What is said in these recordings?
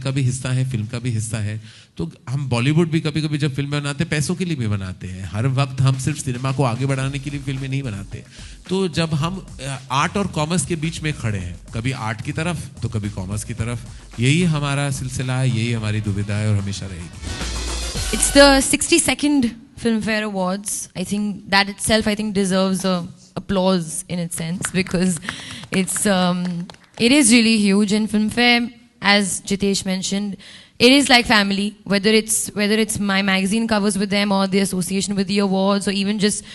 का भी हिस्सा है, फिल्म का भी हिस्सा है। तो हम बॉलीवुड भी कभी कभी जब फिल्में बनाते हैं पैसों के लिए भी बनाते हैं, हर वक्त हम सिर्फ सिनेमा को आगे बढ़ाने के लिए फिल्में नहीं बनाते। तो जब हम आर्ट और कॉमर्स के बीच में खड़े हैं, कभी आर्ट की तरफ तो कभी कॉमर्स की तरफ, यही हमारा सिलसिला है, यही हमारी दुविधा है और हमेशा रहेगी। It's the 62nd Filmfare Awards. I think that itself, I think, deserves applause in its sense, because it is really huge. And Filmfare, as Jitesh mentioned, it is like family. Whether it's my magazine covers with them, or the association with the awards, or even just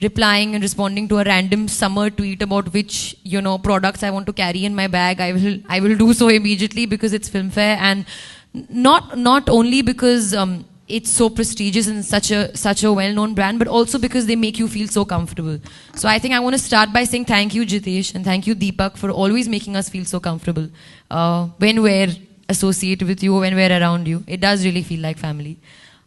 replying and responding to a random summer tweet about which products I want to carry in my bag, I will do so immediately, because it's Filmfare, and not only because it's so prestigious and such a well-known brand, but also because they make you feel so comfortable. So I think I want to start by saying thank you, Jitesh, and thank you, Deepak, for always making us feel so comfortable when we're associated with you, when we're around you. It does really feel like family.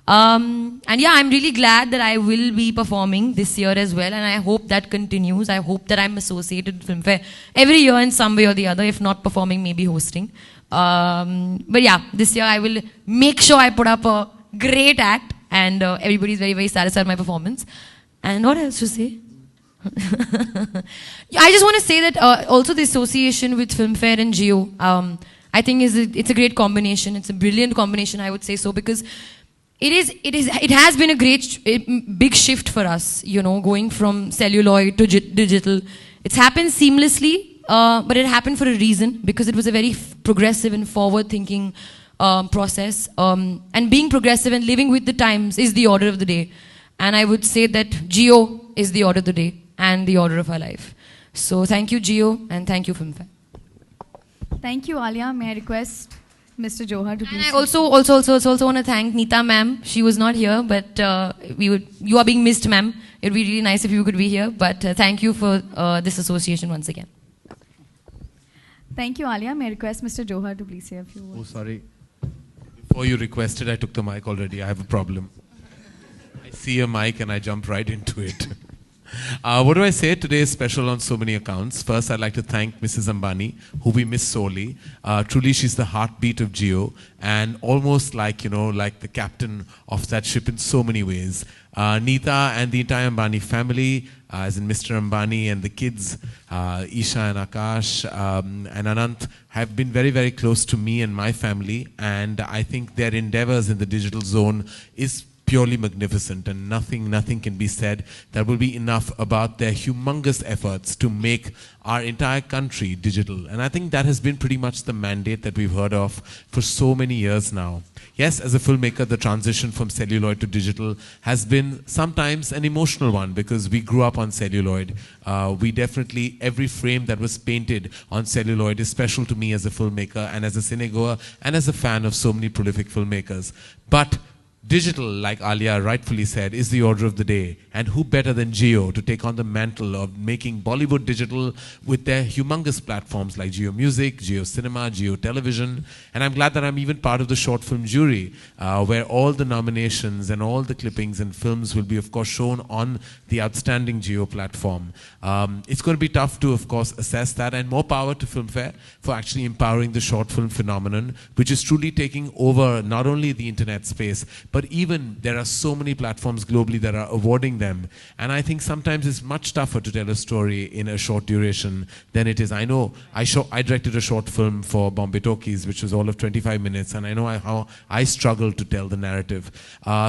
And yeah, I'm really glad that I will be performing this year as well, and I hope that continues. I hope that I'm associated with Filmfare every year in some way or the other, if not performing, maybe hosting. But yeah, this year I will make sure I put up a great act, and everybody's very, very satisfied with my performance. And what else to say? I just want to say that also the association with Filmfare and Jio, I think it's a great combination. It's a brilliant combination, I would say so, because it has been a big shift for us, going from celluloid to digital. It's happened seamlessly, but it happened for a reason, because it was a very progressive and forward-thinking process. And being progressive and living with the times is the order of the day. And I would say that Jio is the order of the day and the order of our life. So thank you, Jio, and thank you, Filmfare. Thank you, Alia. May I request Mr. Johar to please... And I also want to thank Neeta ma'am. She was not here, but you are being missed, ma'am. It would be really nice if you could be here. But thank you for this association once again. Thank you, Alia. May I request Mr. Johar to please say a few words? Oh, sorry. Before you requested, I took the mic already. I have a problem. I see a mic and I jump right into it. What do I say? Today is special on so many accounts. First, I'd like to thank Mrs. Ambani, who we miss sorely. Truly, she's the heartbeat of Jio, and almost like, like the captain of that ship in so many ways. Neeta and the entire Ambani family, as in Mr. Ambani and the kids, Isha and Akash and Anant, have been very, very close to me and my family. And I think their endeavors in the digital zone is purely magnificent, and nothing can be said that will be enough about their humongous efforts to make our entire country digital. And I think that has been pretty much the mandate that we've heard of for so many years now. Yes, as a filmmaker, the transition from celluloid to digital has been sometimes an emotional one, because we grew up on celluloid. We definitely, every frame that was painted on celluloid is special to me as a filmmaker and as a cinegoer and as a fan of so many prolific filmmakers. But digital, like Alia rightfully said, is the order of the day. And who better than Jio to take on the mantle of making Bollywood digital with their humongous platforms like Jio Music, Jio Cinema, Jio Television. And I'm glad that I'm even part of the short film jury, where all the nominations and all the clippings and films will be, of course, shown on the outstanding Jio platform. It's going to be tough to, of course, assess that, and more power to Filmfare for actually empowering the short film phenomenon, which is truly taking over not only the internet space, but even there are so many platforms globally that are awarding them. And I think sometimes it's much tougher to tell a story in a short duration than it is. I know I directed a short film for Bombay Talkies, which was all of 25 minutes, and I know how I struggled to tell the narrative.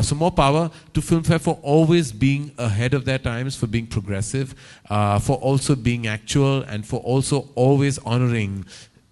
So more power to Filmfare for always being ahead of their times, for being progressive, for also being actual, and for also always honoring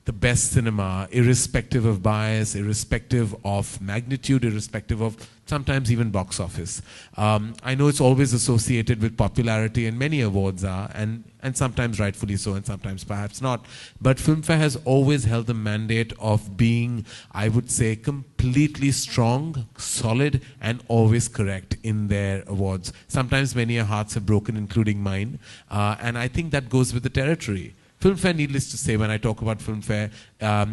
the best cinema, irrespective of bias, irrespective of magnitude, irrespective of sometimes even box office. I know it's always associated with popularity, and many awards are, and sometimes rightfully so, and sometimes perhaps not. But Filmfare has always held the mandate of being, I would say, completely strong, solid, and always correct in their awards. Sometimes many hearts have broken, including mine, and I think that goes with the territory. Filmfare, needless to say, when I talk about Filmfare,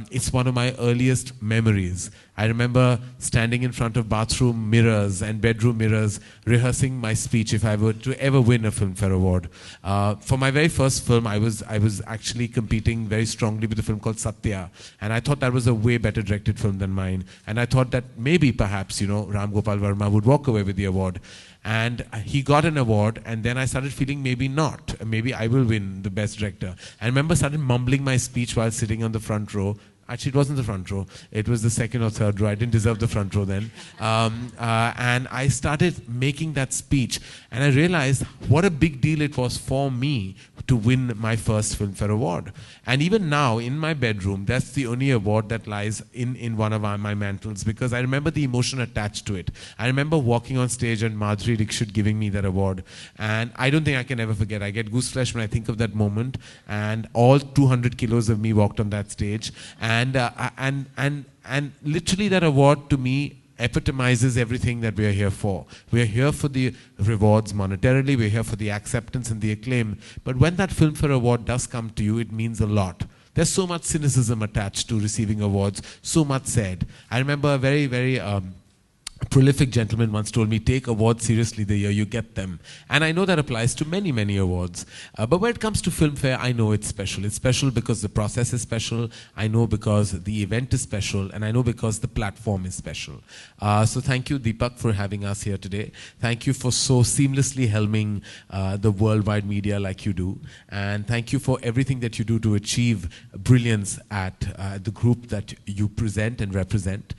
it's one of my earliest memories. I remember standing in front of bathroom mirrors and bedroom mirrors, rehearsing my speech if I were to ever win a Filmfare Award. For my very first film, I was actually competing very strongly with a film called Satya, and I thought that was a way better directed film than mine. And I thought that maybe, perhaps, Ram Gopal Verma would walk away with the award. And he got an award, and then I started feeling maybe not. Maybe I will win the best director. I remember started mumbling my speech while sitting on the front row. Actually, it wasn't the front row. It was the second or third row. I didn't deserve the front row then. And I started making that speech. And I realized what a big deal it was for me to win my first Filmfare Award. And even now, in my bedroom, that's the only award that lies in one of my mantles, because I remember the emotion attached to it. I remember walking on stage and Madhuri Dixit giving me that award. And I don't think I can ever forget. I get gooseflesh when I think of that moment. And all 200 kilos of me walked on that stage. And literally that award to me epitomizes everything that we are here for. We are here for the rewards monetarily, we are here for the acceptance and the acclaim. But when that Filmfare Award does come to you, it means a lot. There's so much cynicism attached to receiving awards, so much said. I remember a very, very prolific gentleman once told me, take awards seriously the year you get them. And I know that applies to many, many awards. But when it comes to Filmfare, I know it's special. It's special because the process is special. I know because the event is special. And I know because the platform is special. So thank you, Deepak, for having us here today. Thank you for so seamlessly helming the worldwide media like you do. And thank you for everything that you do to achieve brilliance at the group that you present and represent.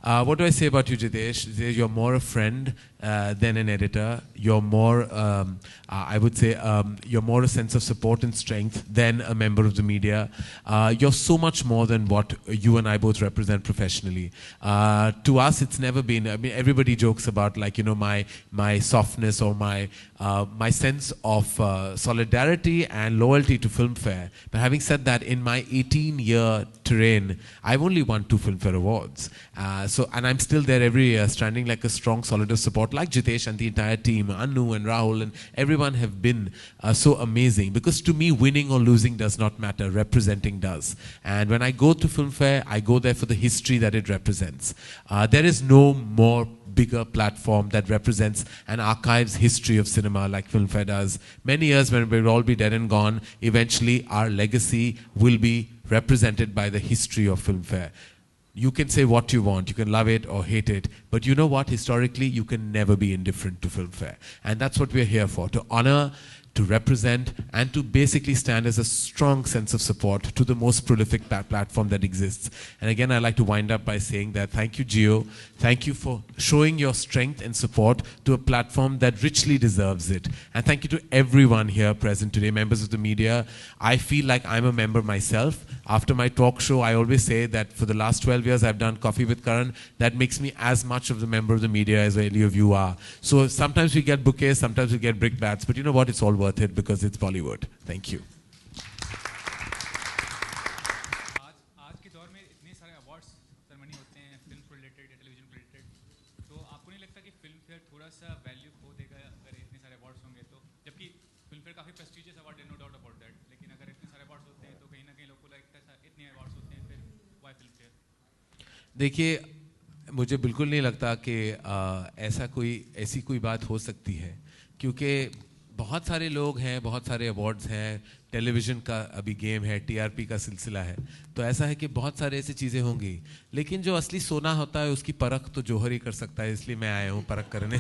What do I say about you, Jitesh? You're more a friend than an editor. You're more, I would say, you're more a sense of support and strength than a member of the media. You're so much more than what you and I both represent professionally. To us, it's never been, I mean, everybody jokes about, like, my softness or my sense of solidarity and loyalty to Filmfare. But having said that, in my 18-year terrain, I've only won 2 Filmfare Awards. And I'm still there every year, standing like a strong, solid of support, like Jitesh and the entire team, Anu and Rahul, and everyone have been so amazing. Because to me, winning or losing does not matter, representing does. And when I go to Filmfare, I go there for the history that it represents. There is no more bigger platform that represents and archives history of cinema like Filmfare does. Many years when we'll all be dead and gone, eventually our legacy will be represented by the history of Filmfare. You can say what you want, you can love it or hate it, but you know what, historically you can never be indifferent to Filmfare. And that's what we're here for, to honor, to represent, and to basically stand as a strong sense of support to the most prolific platform that exists. And again, I'd like to wind up by saying that thank you, Gio. Thank you for showing your strength and support to a platform that richly deserves it. And thank you to everyone here present today, members of the media. I feel like I'm a member myself. After my talk show, I always say that for the last 12 years I've done Coffee with Karan. That makes me as much of the member of the media as any of you are. So sometimes we get bouquets, sometimes we get brickbats, but you know what? It's all worth it because it's Bollywood. Thank you. आज के दौर में इतने सारे awards ceremony होते हैं film को related या टेलीविजन को रिलेटेड, तो आपको नहीं लगता कि फिल्म फेयर थोड़ा सा वैल्यू खो देगा अगर इतने सारे अवार्ड्स होंगे तो? जबकि फिल्म फेयर काफ़ी प्रेस्टिजियस अवार्ड है, नो डाउट अबाउट दैट, लेकिन अगर इतने सारे अवार्ड्स होते हैं तो कहीं ना कहीं लोगों को लगता है इतने अवार्ड्स होते हैं फिर व्हाई फिल्म फेयर? देखिए, मुझे बिल्कुल नहीं लगता कि ऐसी कोई बात हो सकती है, क्योंकि बहुत सारे लोग हैं, बहुत सारे अवार्ड्स हैं, टेलीविज़न का अभी गेम है, टीआरपी का सिलसिला है, तो ऐसा है कि बहुत सारे ऐसी चीज़ें होंगी, लेकिन जो असली सोना होता है उसकी परख तो जौहर ही कर सकता है, इसलिए मैं आया हूँ परख करने।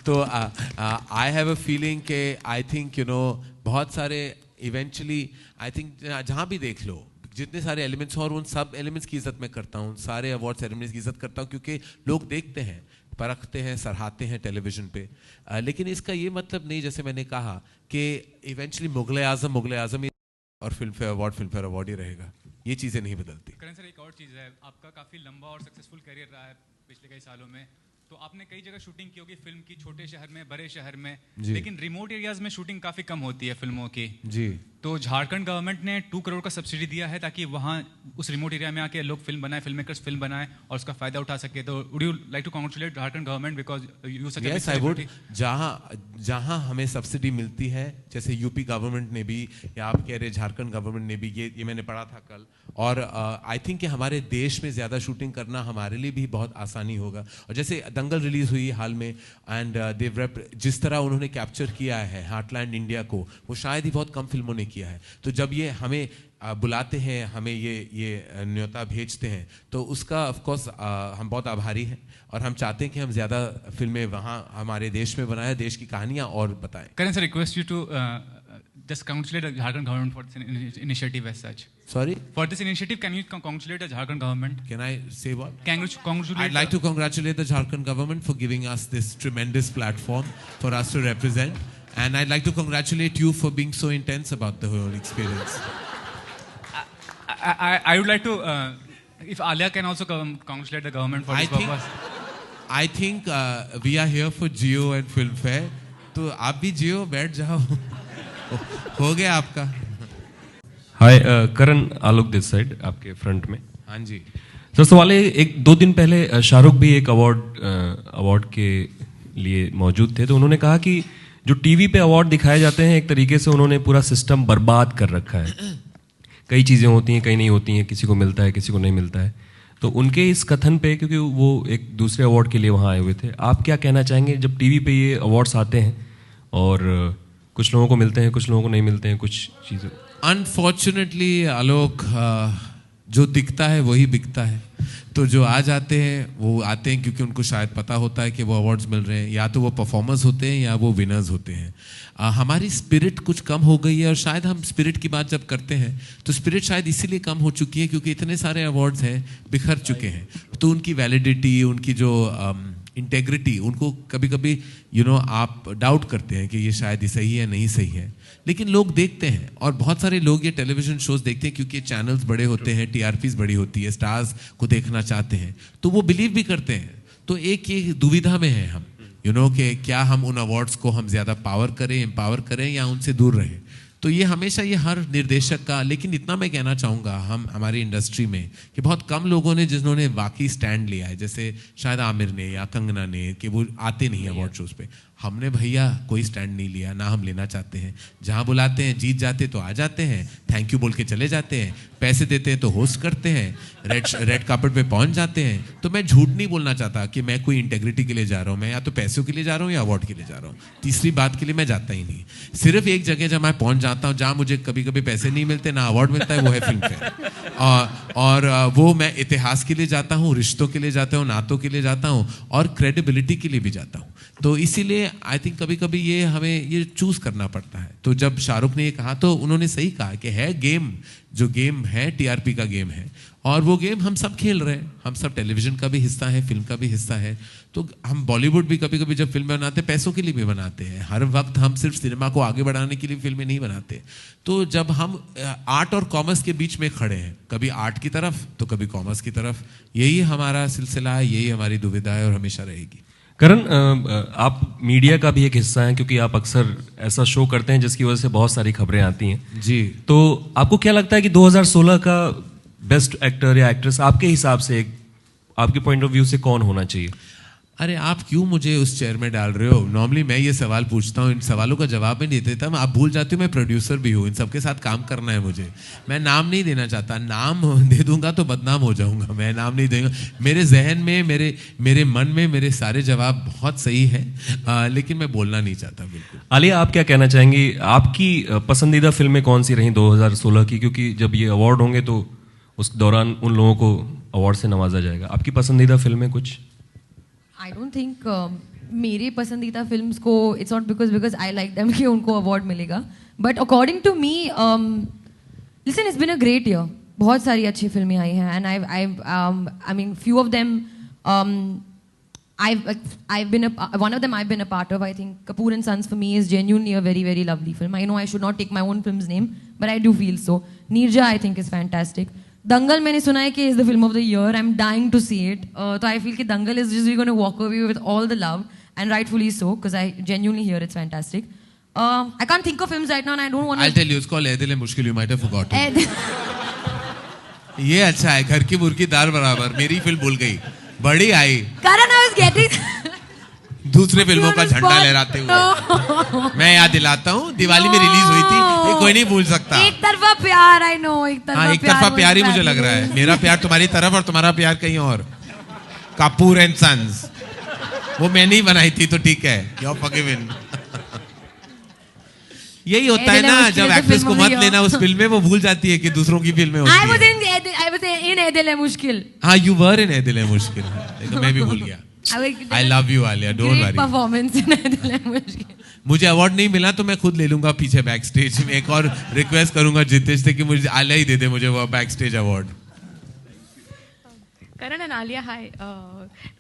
तो आई हैव अ फीलिंग कि आई थिंक बहुत सारे इवेंचुअली आई थिंक जहाँ भी देख लो जितने सारे एलिमेंट्स हैं, और उन सब एलिमेंट्स की इज्जत मैं करता हूँ, सारे अवार्ड सेरेमनीज की इज्जत करता हूँ, क्योंकि लोग देखते हैं, परखते हैं, सराहते हैं टेलीविज़न पे। लेकिन इसका ये मतलब नहीं, जैसे मैंने कहा, कि इवेंचुअली मुगल आज़म और फिल्म फेयर अवार्ड ही रहेगा। ये चीज़ें नहीं बदलती। करण सर, एक और चीज़ है, आपका काफ़ी लंबा और सक्सेसफुल करियर रहा है पिछले कई सालों में, तो आपने कई जगह शूटिंग की होगी फिल्म की, छोटे शहर में, बड़े शहर में, लेकिन रिमोट एरियाज में शूटिंग काफ़ी कम होती है फिल्मों की। जी। तो झारखंड गवर्नमेंट ने 2 करोड़ का सब्सिडी दिया है ताकि वहाँ उस रिमोट एरिया में आके लोग फिल्म बनाए, फिल्म मेकर्स फिल्म बनाए और उसका फायदा उठा सके. तो would you like to congratulate Jharkhand government because you such yes I would. जहाँ हमें सब्सिडी मिलती है, जैसे यूपी गवर्नमेंट ने भी, या आप कह रहे झारखंड गवर्नमेंट ने भी, ये मैंने पढ़ा था कल. और आई थिंक कि हमारे देश में ज़्यादा शूटिंग करना हमारे लिए भी बहुत आसानी होगा. और जैसे दंगल रिलीज हुई हाल में, एंड जिस तरह उन्होंने कैप्चर किया है हार्टलैंड इंडिया को, वो शायद ही बहुत कम फिल्मों ने किया है. तो जब ये हमें बुलाते हैं, हमें ये न्योता भेजते हैं, तो उसका ऑफ कोर्स हम बहुत आभारी हैं. और हम चाहते हैं कि हम ज़्यादा फिल्में वहाँ हमारे देश में बनाएं, देश की कहानियाँ और बताएं. Can I request you to just congratulate the Jharkhand government for this initiative as such? Sorry? For this initiative, can you congratulate the Jharkhand government? Can I say what? Congratulate. I'd like to congratulate the Jharkhand government for giving us this tremendous platform for us to represent. And I'd like to congratulate you for being so intense about the whole experience. I would like to, if Alia can also congratulate the government for this purpose. I think we are here for Jio and Filmfare. तो आप भी जियो, बैठ जाओ. हो गया आपका. हाय, करण आलोक this side आपके front में. हाँ जी. सर सवाल है, 1-2 दिन पहले शाहरुख भी एक अवार्ड के लिए मौजूद थे, तो उन्होंने कहा कि जो टीवी पे अवार्ड दिखाए जाते हैं, एक तरीके से उन्होंने पूरा सिस्टम बर्बाद कर रखा है. कई चीज़ें होती हैं, कई नहीं होती हैं, किसी को मिलता है, किसी को नहीं मिलता है. तो उनके इस कथन पे, क्योंकि वो एक दूसरे अवार्ड के लिए वहाँ आए हुए थे, आप क्या कहना चाहेंगे जब टीवी पे ये अवार्ड्स आते हैं और कुछ लोगों को मिलते हैं, कुछ लोगों को नहीं मिलते हैं, कुछ चीज़ें? अनफॉर्चुनेटली आलोक, जो दिखता है वही बिकता है. तो जो आ जाते हैं वो आते हैं क्योंकि उनको शायद पता होता है कि वो अवार्ड्स मिल रहे हैं, या तो वो परफॉर्मर्स होते हैं या वो विनर्स होते हैं. हमारी स्पिरिट कुछ कम हो गई है, और शायद हम स्पिरिट की बात जब करते हैं तो स्पिरिट शायद इसीलिए कम हो चुकी है क्योंकि इतने सारे अवार्ड्स हैं, बिखर चुके हैं. तो उनकी वैलिडिटी, उनकी जो इंटेग्रिटी, उनको कभी कभी आप डाउट करते हैं कि ये शायद ही सही है, नहीं सही है. लेकिन लोग देखते हैं, और बहुत सारे लोग ये टेलीविज़न शोज़ देखते हैं क्योंकि चैनल्स बड़े होते हैं, टीआरपीज़ बड़ी होती है, स्टार्स को देखना चाहते हैं, तो वो बिलीव भी करते हैं. तो एक ये दुविधा में है हम, कि क्या हम उन अवार्ड्स को हम ज़्यादा पावर करें, एम्पावर करें, या उनसे दूर रहें. तो ये हमेशा ये हर निर्देशक का. लेकिन इतना मैं कहना चाहूँगा, हमारी इंडस्ट्री में कि बहुत कम लोगों ने जिन्होंने वाकई स्टैंड लिया है, जैसे शायद आमिर ने या कंगना ने, कि वो आते नहीं अवार्ड शोज़ पे. हमने भैया कोई स्टैंड नहीं लिया, ना हम लेना चाहते हैं. जहाँ बुलाते हैं, जीत जाते तो आ जाते हैं, थैंक यू बोल के चले जाते हैं, पैसे देते हैं तो होस्ट करते हैं, रेड कार्पेट पे पहुँच जाते हैं. तो मैं झूठ नहीं बोलना चाहता कि मैं कोई इंटेग्रिटी के लिए जा रहा हूँ. मैं या तो पैसों के लिए जा रहा हूँ या अवार्ड के लिए जा रहा हूँ. तीसरी बात के लिए मैं जाता ही नहीं. सिर्फ एक जगह जब मैं पहुँच जाता हूँ जहाँ मुझे कभी कभी पैसे नहीं मिलते, ना अवार्ड मिलता है, वो है फिल्मफेयर. और वो मैं इतिहास के लिए जाता हूँ, रिश्तों के लिए जाता हूँ, नातों के लिए जाता हूँ, और क्रेडिबिलिटी के लिए भी जाता हूँ. तो इसीलिए आई थिंक कभी कभी ये हमें ये चूज करना पड़ता है. तो जब शाहरुख ने ये कहा तो उन्होंने सही कहा कि है गेम, जो गेम है टीआरपी का गेम है, और वो गेम हम सब खेल रहे हैं. हम सब टेलीविजन का भी हिस्सा है, फिल्म का भी हिस्सा है. तो हम बॉलीवुड भी कभी कभी जब फिल्में बनाते हैं, पैसों के लिए भी बनाते हैं. हर वक्त हम सिर्फ सिनेमा को आगे बढ़ाने के लिए फिल्में नहीं बनाते. तो जब हम आर्ट और कॉमर्स के बीच में खड़े हैं, कभी आर्ट की तरफ तो कभी कॉमर्स की तरफ, यही हमारा सिलसिला है, यही हमारी दुविधा है और हमेशा रहेगी. करण, आप मीडिया का भी एक हिस्सा हैं, क्योंकि आप अक्सर ऐसा शो करते हैं जिसकी वजह से बहुत सारी खबरें आती हैं. जी. तो आपको क्या लगता है कि 2016 का बेस्ट एक्टर या एक्ट्रेस आपके हिसाब से, आपके पॉइंट ऑफ व्यू से कौन होना चाहिए? अरे आप क्यों मुझे उस चेयर में डाल रहे हो? नॉर्मली मैं ये सवाल पूछता हूँ, इन सवालों का जवाब मैं नहीं देता. आप भूल जाते हो मैं प्रोड्यूसर भी हूँ, इन सबके साथ काम करना है मुझे. मैं नाम नहीं देना चाहता. नाम दे दूंगा तो बदनाम हो जाऊंगा. मैं नाम नहीं दूंगा. मेरे जहन में, मेरे मन में मेरे सारे जवाब बहुत सही है, लेकिन मैं बोलना नहीं चाहता. बिल्कुल. आलिया, आप क्या कहना चाहेंगी? आपकी पसंदीदा फिल्में कौन सी रही 2016 की? क्योंकि जब ये अवार्ड होंगे तो उस दौरान उन लोगों को अवार्ड से नवाजा जाएगा. आपकी पसंदीदा फिल्में कुछ? आई डोंट थिंक मेरे पसंदीदा फिल्म्स को, it's not because I like them कि उनको अवार्ड मिलेगा. But according to me, listen, it's been a great year. बहुत सारी अच्छी फिल्में आई हैं, and I mean few of them one of them I've been a part of. I think Kapoor and Sons for me is genuinely a very, very lovely film. I know I should not take my own film's name, but I do feel so. Neerja I think is fantastic. Dangal मैंने सुना है कि is the film of the year. I'm dying to see it. तो I feel कि Dangal is just going to walk away with all the love, and rightfully so, because I genuinely hear it's fantastic. I can't think of films right now and I don't want to... I'll tell you, it's called Ae Dil Hai Mushkil, you might have forgotten. ये अच्छा है, घर की मुर्गी दाल बराबर, मेरी film भूल गई, बड़ी आई. Karan, I was getting... दूसरे फिल्मों का झंडा लहराते हुए. मैं याद दिलाता हूँ, दिवाली में रिलीज हुई थी, ये कोई नहीं भूल सकता. एक तरफा प्यार, I know, एक तरफा प्यार ही मुझे लग रहा है. मेरा प्यार तुम्हारी तरफ और तुम्हारा प्यार कहीं और. कपूर एंड सन्स, वो मैंने ही बनाई थी तो ठीक है. You're forgiven. यही होता है ना, जब एक्ट्रेस को मत लेना उस फिल्म में, वो भूल जाती है कि दूसरों की फिल्में होती है. I was in Ae Dil Hai Mushkil. हाँ, you were in Ae Dil Hai Mushkil. देखो मैं भी भूल गया. I love you, Alia. Don't worry. Great performance in Ae Dil Hai Mushkil. मुझे अवार्ड नहीं मिला तो मैं खुद ले लूंगा पीछे बैक स्टेज में. एक और रिक्वेस्ट करूंगा जितेश से कि मुझे आलिया ही दे दे मुझे वो back stage award. Karan and Alia, hi.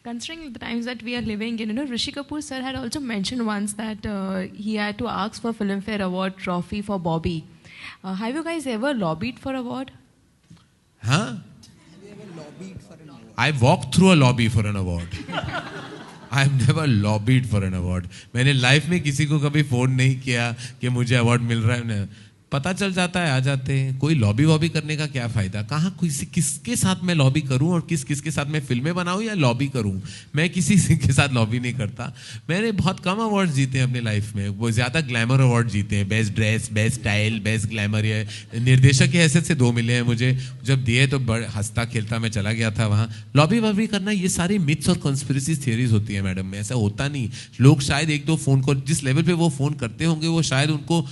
Considering the times that we are living in, Rishi Kapoor sir had also mentioned once that he had to ask for Filmfare Award trophy for Bobby. Have you guys ever lobbied for award? Huh? I walked through a lobby for an award. I've never lobbied for an award. मैंने life में किसी को कभी phone नहीं किया कि मुझे award मिल रहा है. पता चल जाता है, आ जाते हैं. कोई लॉबी वॉबी करने का क्या फायदा? कहाँ किसके साथ मैं लॉबी करूं और किसके साथ मैं फिल्में बनाऊं या लॉबी करूं? मैं किसी के साथ लॉबी नहीं करता. मैंने बहुत कम अवार्ड्स जीते हैं अपनी लाइफ में. वो ज़्यादा ग्लैमर अवार्ड जीते हैं. Best dress, best style, best glamour. ये निर्देशक की हैसियत से 2 मिले हैं मुझे. जब दिए तो हंसता खेलता मैं चला गया था वहाँ. लॉबी वॉबी करना, ये सारी मिथ्स और कॉन्स्पिरेसी थियरीज होती है मैडम. ऐसा होता नहीं. लोग शायद 1-2 फ़ोन कॉल, जिस लेवल पे वो फ़ोन करते होंगे, वो शायद उनको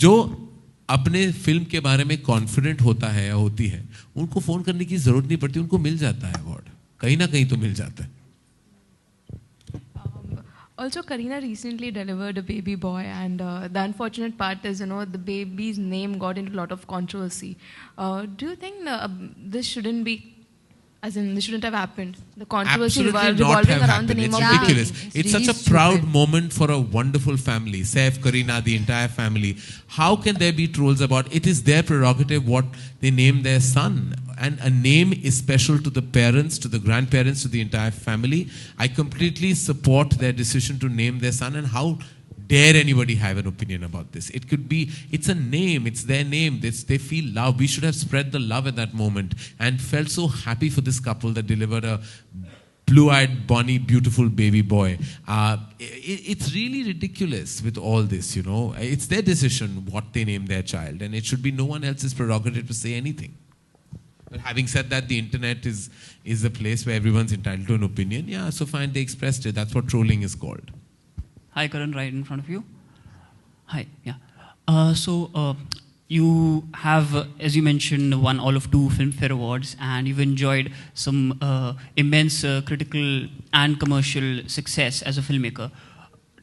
जो अपने फिल्म के बारे में कॉन्फिडेंट होता है या होती है, उनको फोन करने की जरूरत नहीं पड़ती. उनको मिल जाता है अवार्ड, कहीं ना कहीं तो मिल जाता है. Also, Kareena recently delivered a baby boy, and the unfortunate part is, the baby's name got into a lot of controversy. Do you think this shouldn't be, as in this shouldn't have happened? The controversy revolving around the name of the baby. It's such a proud moment for a wonderful family. Saif, Kareena, the entire family. How can there be trolls about it? Is their prerogative what they name their son. And a name is special to the parents, to the grandparents, to the entire family. I completely support their decision to name their son. And how dare anybody have an opinion about this? It could be, it's a name, it's their name, they feel love. We should have spread the love at that moment and felt so happy for this couple that delivered a blue-eyed, bonny, beautiful baby boy. It's really ridiculous with all this, It's their decision what they name their child, and it should be no one else's prerogative to say anything. But having said that, the internet is a place where everyone's entitled to an opinion. Yeah, so fine, they expressed it. That's what trolling is called. Hi, Karan, right in front of you. Hi, yeah. You have, as you mentioned, won all of 2 Filmfare Awards, and you've enjoyed some immense critical and commercial success as a filmmaker.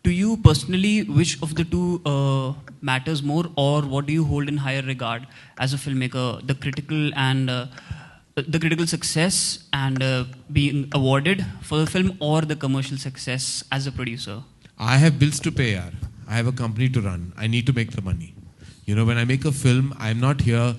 To you personally, which of the 2 matters more, or what do you hold in higher regard as a filmmaker? The critical and the critical success and being awarded for the film, or the commercial success as a producer? I have bills to pay, yaar. I have a company to run. I need to make the money. When I make a film, I'm not here,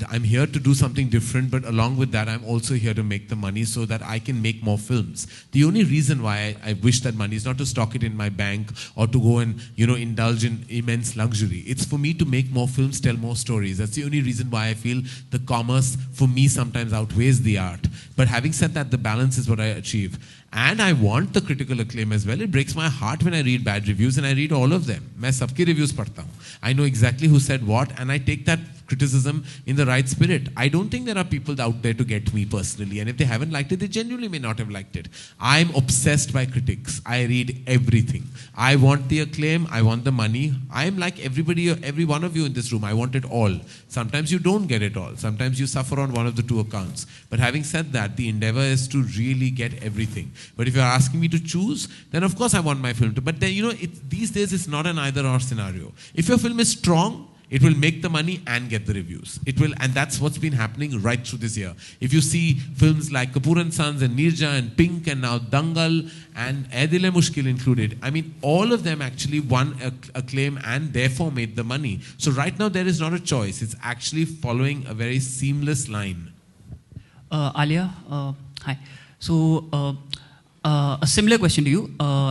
I'm here to do something different, but along with that, I'm also here to make the money so that I can make more films. The only reason why I wish that money is not to stock it in my bank or to go and, indulge in immense luxury. It's for me to make more films, tell more stories. That's the only reason why I feel the commerce for me sometimes outweighs the art. But having said that, the balance is what I achieve. And I want the critical acclaim as well. It breaks my heart when I read bad reviews, and I read all of them. मैं सबके reviews पढ़ता हूँ. I know exactly who said what, and I take that criticism in the right spirit. I don't think there are people out there to get me personally, and if they haven't liked it, they genuinely may not have liked it. I'm obsessed by critics. I read everything. I want the acclaim. I want the money. I'm like everybody, every one of you in this room. I want it all. Sometimes you don't get it all. Sometimes you suffer on one of the 2 accounts. But having said that, the endeavor is to really get everything. But if you're asking me to choose, then of course I want my film to. But then, these days it's not an either-or scenario. If your film is strong, it will make the money and get the reviews. It will, and that's what's been happening right through this year. If you see films like Kapoor and Sons and Neerja and Pink and now Dangal and Ae Dil Hai Mushkil included, I mean, all of them actually won acclaim and therefore made the money. So right now there is not a choice. It's actually following a very seamless line. Alia, hi. So A similar question to you.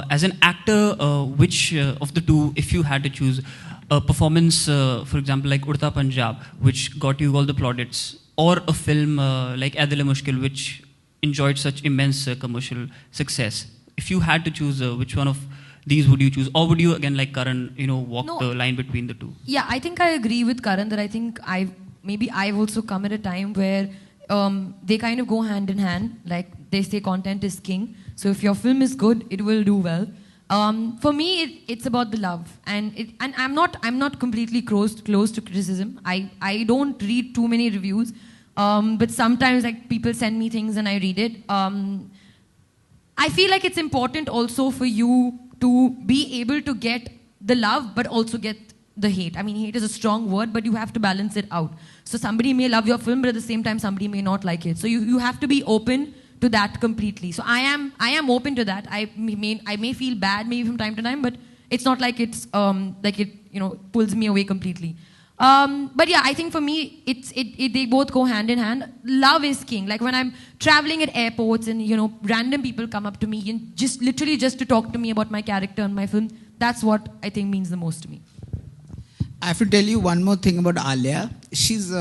As an actor, which of the two, if you had to choose a performance, for example, like Urta Punjab, which got you all the plaudits, or a film like Adil Mushkil, which enjoyed such immense commercial success, if you had to choose, which one of these would you choose? Or would you, again, like Karan, walk the line between the two? Yeah, I think I agree with Karan that I think I've also come at a time where they kind of go hand in hand. Like they say, content is king. So if your film is good, it will do well. For me, it's about the love, and I'm not completely close to criticism. I don't read too many reviews, but sometimes like people send me things and I read it. I feel like it's important also for you to be able to get the love, but also get the hate. I mean, hate is a strong word, but you have to balance it out. So somebody may love your film, but at the same time, somebody may not like it. So you have to be open to that completely. So I am open to that. I may feel bad maybe from time to time, but it's not like it's like it pulls me away completely. But yeah, I think for me they both go hand in hand. Love is king. Like when I'm traveling at airports and random people come up to me and just literally just to talk to me about my character and my film, that's what I think means the most to me. I have to tell you one more thing about Alia. She's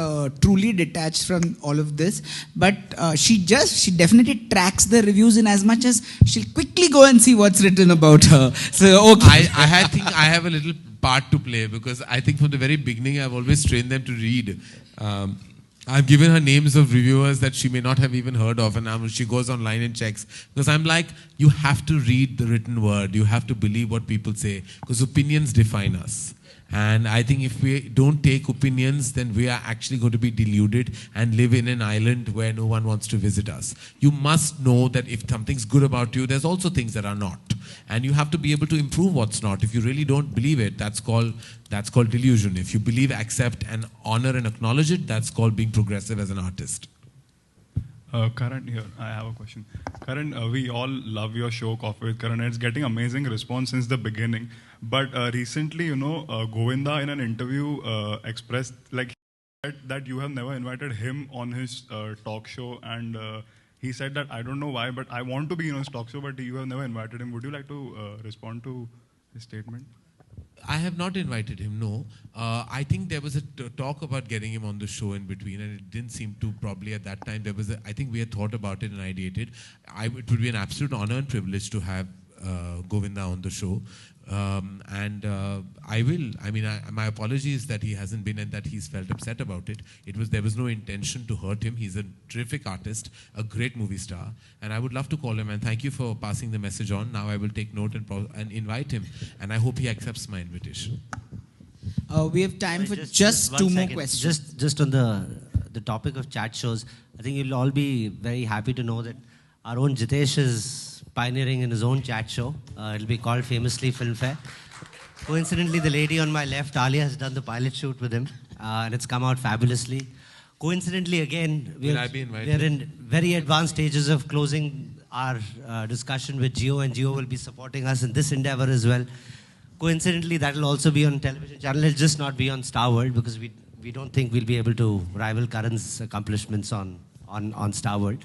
truly detached from all of this, but she definitely tracks the reviews in as much as she'll quickly go and see what's written about her. So okay. I think I have a little part to play because I think from the very beginning I've always trained them to read. I've given her names of reviewers that she may not have even heard of, and now she goes online and checks. Because I'm like, you have to read the written word. You have to believe what people say, because opinions define us. And I think if we don't take opinions, then we are actually going to be deluded and live in an island where no one wants to visit us. You must know that if something's good about you, there's also things that are not. And you have to be able to improve what's not. If you really don't believe it, that's called delusion. If you believe, accept, and honor and acknowledge it, that's called being progressive as an artist. Karan, here, I have a question. Karan, we all love your show, Coffee with Karan, and it's getting amazing response since the beginning. But recently, Govinda in an interview expressed that you have never invited him on his talk show, and he said that, I don't know why, but I want to be on his talk show, but you have never invited him. Would you like to respond to his statement? I have not invited him, no. I think there was a talk about getting him on the show in between, and it didn't seem to probably at that time. I think we had thought about it and ideated. It would be an absolute honor and privilege to have Govinda on the show. I will. I mean, my apologies that he hasn't been and that he's felt upset about it. There was no intention to hurt him. He's a terrific artist, a great movie star, and I would love to call him. And thank you for passing the message on. Now I will take note and invite him, and I hope he accepts my invitation. We have time for just two more questions. Just on the topic of chat shows, I think you'll all be very happy to know that our own Jitesh is pioneering in his own chat show. It'll be called famously Filmfare. Coincidentally, the lady on my left, Alia, has done the pilot shoot with him, and it's come out fabulously. Coincidentally, again, we're in very advanced stages of closing our discussion with Jio, and Jio will be supporting us in this endeavor as well. Coincidentally, that will also be on television channel. It'll just not be on Star World, because we don't think we'll be able to rival Karan's accomplishments on Star World.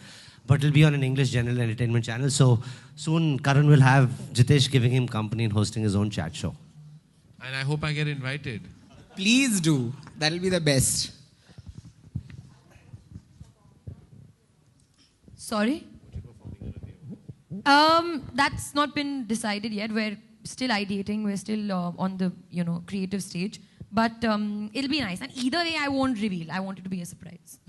But it'll be on an English general entertainment channel. So soon Karan will have Jitesh giving him company and hosting his own chat show. And I hope I get invited. Please do. That'll be the best. Sorry? That's not been decided yet. We're still ideating. We're still on the creative stage. But it'll be nice. And either way, I won't reveal. I want it to be a surprise.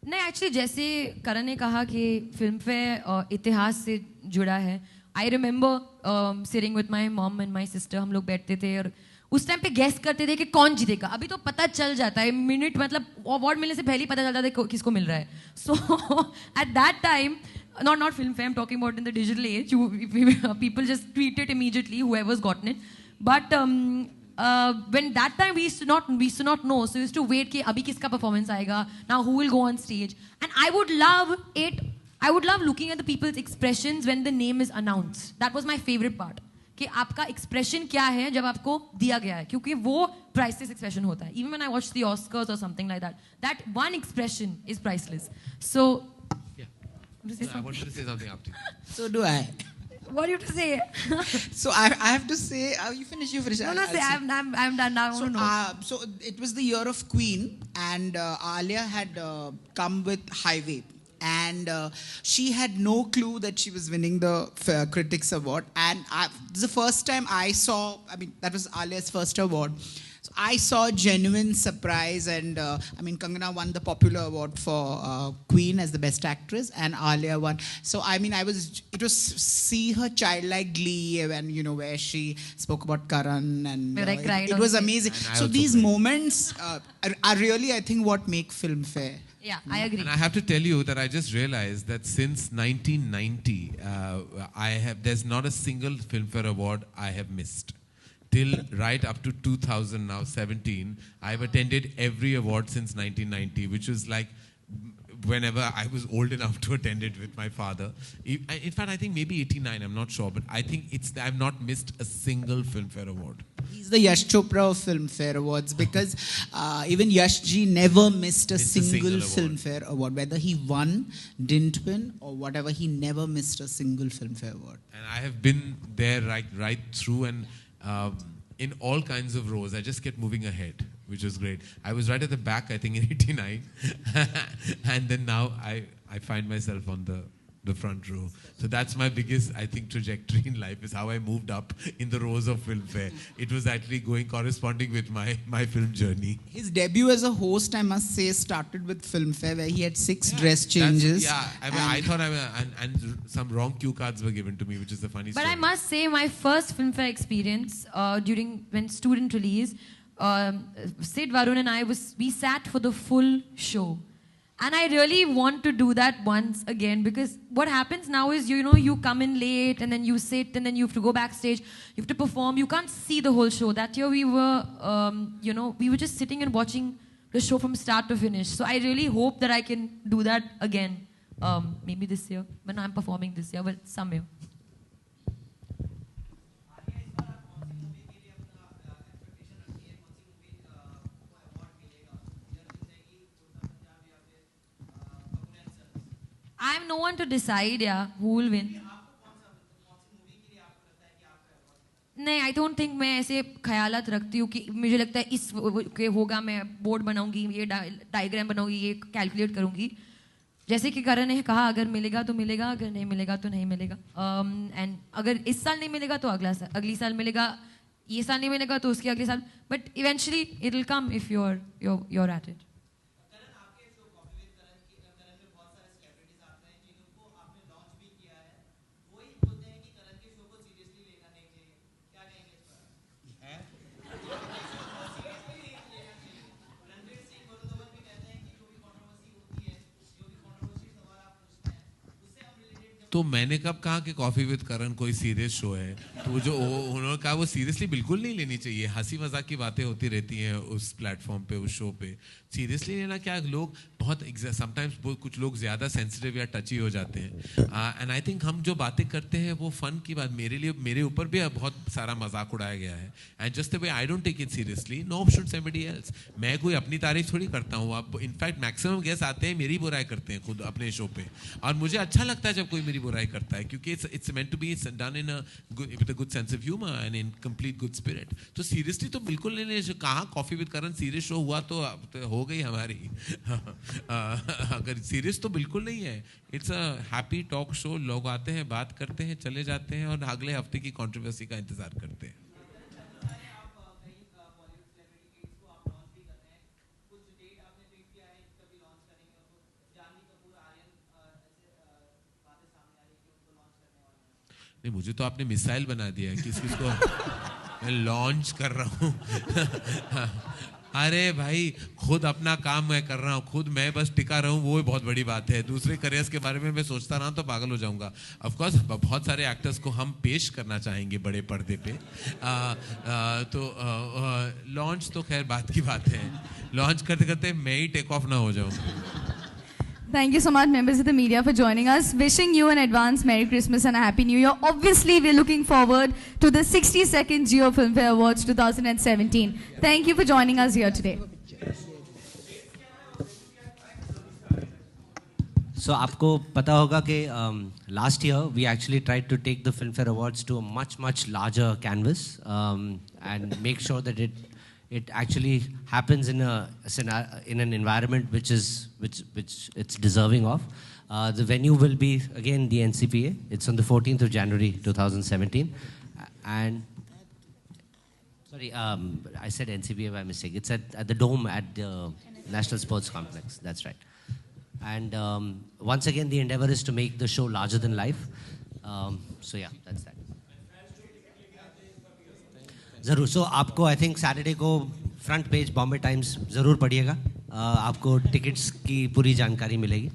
नहीं actually जैसे करण ने कहा कि film fair इतिहास से जुड़ा है I remember sitting with my mom and my sister हम लोग बैठते थे और उस टाइम पे गेस करते थे कि कौन जीतेगा अभी तो पता चल जाता है मिनट मतलब अवार्ड मिलने से पहले ही पता चल जाता है किसको मिल रहा है so at that time not film fair I'm talking about in the digital age people just tweet it immediately whoever's gotten it but when that time we used to not know so we used to wait कि अभी किसका performance आएगा now who will go on stage and I would love looking at the people's expressions when the name is announced that was my favorite part कि आपका expression क्या है जब आपको दिया गया है, क्योंकि वो प्राइसलेस एक्सप्रेशन होता है. Even when I watch the Oscars और something like that one expression is priceless. So I wanted to say something after you. So do I. what do you have to say? So I have to say, you finish. No, I'll say say. I'm done now. I want to know. So it was the year of Queen, and Alia had come with Highway, and she had no clue that she was winning the Critics Award. And this is the first time I saw. I mean, that was Alia's first award. So I saw genuine surprise, and I mean, Kangana won the Popular Award for Queen as the Best Actress, and Alia won. So I mean, it was see her childlike glee when, you know, where she spoke about Karan, and Where I cried it on was stage. amazing. And I So also these cried. moments are really, I think, what make Filmfare. Yeah, I agree. And I have to tell you that I just realized that since 1990, there's not a single Filmfare Award I have missed. Till right up to 2000 now, 17, I've attended every award since 1990, which was like whenever I was old enough to attend it with my father. In fact, I think maybe 89, I'm not sure, but I think I've not missed a single Filmfare Award. He's the Yash Chopra of Filmfare Awards, because even Yash ji never missed a single award. Filmfare Award. Whether he won, didn't win, or whatever, he never missed a single Filmfare Award. And I have been there right through, and in all kinds of roles. I just kept moving ahead, which was great. I was right at the back, I think, in 89. And then now I find myself on the front row. So that's my biggest, I think, trajectory in life, is how I moved up in the rows of Filmfare. It was actually corresponding with my film journey. His debut as a host, I must say, started with Filmfare, where he had 6 dress changes. I mean, I thought and some wrong cue cards were given to me, which is the funny But story. I must say, my first Filmfare experience when student release, Sid, Varun and we sat for the full show. And I really want to do that once again, because what happens now is, you know, you come in late and then you sit and then you have to go backstage, you have to perform, you can't see the whole show. That year we were, we were just sitting and watching the show from start to finish. So I really hope that I can do that again. Maybe this year, when I'm performing this year, but some year. I am no one to decide, who will win. नहीं, I don't think मैं ऐसे ख्यालात रखती हूँ कि मुझे लगता है इस के होगा, मैं बोर्ड बनाऊंगी, ये डायग्राम बनाऊंगी, ये कैलकुलेट करूंगी. जैसे कि करण ने कहा, अगर मिलेगा तो मिलेगा, अगर नहीं मिलेगा तो नहीं मिलेगा. एंड अगर इस साल नहीं मिलेगा तो अगली साल मिलेगा, ये साल नहीं मिलेगा तो उसके अगले साल. But eventually it will come if you are at it. तो मैंने कब कहा कि कॉफी विद करण कोई सीरियस शो है? तो जो उन्होंने कहा वो सीरियसली बिल्कुल नहीं लेनी चाहिए. हंसी मजाक की बातें होती रहती हैं उस प्लेटफॉर्म पे, उस शो पे. सीरियसली लेना क्या, लोग बहुत समटाइम्स कुछ लोग ज़्यादा सेंसिटिव या टची हो जाते हैं. एंड आई थिंक हम जो बातें करते हैं वो फन की बात, मेरे ऊपर भी बहुत सारा मजाक उड़ाया गया है. And just the way I don't take it seriously, no should somebody else. मैं कोई अपनी तारीफ थोड़ी करता हूँ. अब इनफैक्ट मैक्सिमम गेस्ट आते हैं मेरी बुराई करते हैं खुद अपने शो पे, और मुझे अच्छा लगता है जब कोई मेरी बुराई करता है, क्योंकि it's meant to be done in with a good sense of humour and in complete good spirit. तो सीरियसली तो बिल्कुल नहीं. कहाँ coffee with Karan serious show हुआ तो हो गई हमारी. अगर सीरियस तो बिल्कुल नहीं है. It's a happy talk show. लोग आते हैं, बात करते हैं, चले जाते हैं, और अगले हफ्ते की कंट्रोवर्सी का इंतजार करते हैं. नहीं, मुझे तो आपने मिसाइल बना दिया है. किसको मैं लॉन्च कर रहा हूँ. अरे भाई, खुद अपना काम मैं कर रहा हूँ, खुद मैं बस टिका रहा हूँ, वो बहुत बड़ी बात है. दूसरे करियर्स के बारे में मैं सोचता रहा तो पागल हो जाऊंगा. ऑफ कोर्स बहुत सारे एक्टर्स को हम पेश करना चाहेंगे बड़े पर्दे पे. तो लॉन्च तो खैर बात की बात है. लॉन्च करते करते मैं ही टेक ऑफ ना हो जाऊँ. Thank you so much, members of the media, for joining us. Wishing you in advance Merry Christmas and a Happy New Year. Obviously, we're looking forward to the 62nd Geo Filmfare Awards 2017. Thank you for joining us here today. So, आपको पता होगा कि last year we actually tried to take the Filmfare Awards to a much larger canvas and make sure that it actually happens in an environment which it's deserving of. The venue will be again the NCPA. It's on the 14th of January 2017, and sorry, I said NCPA by mistake. It's at the Dome at the National Sports Complex. That's right. And once again, the endeavor is to make the show larger than life. So yeah, that's that. ज़रूर. So आपको I think Saturday को front page Bombay Times ज़रूर पढ़िएगा. आपको tickets की पूरी जानकारी मिलेगी.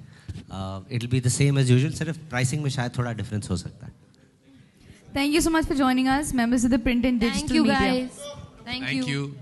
It'll be the same as usual. सिर्फ pricing में शायद थोड़ा difference हो सकता है. Thank you so much for joining us, members of the print and digital media. Thank you, guys. Thank you.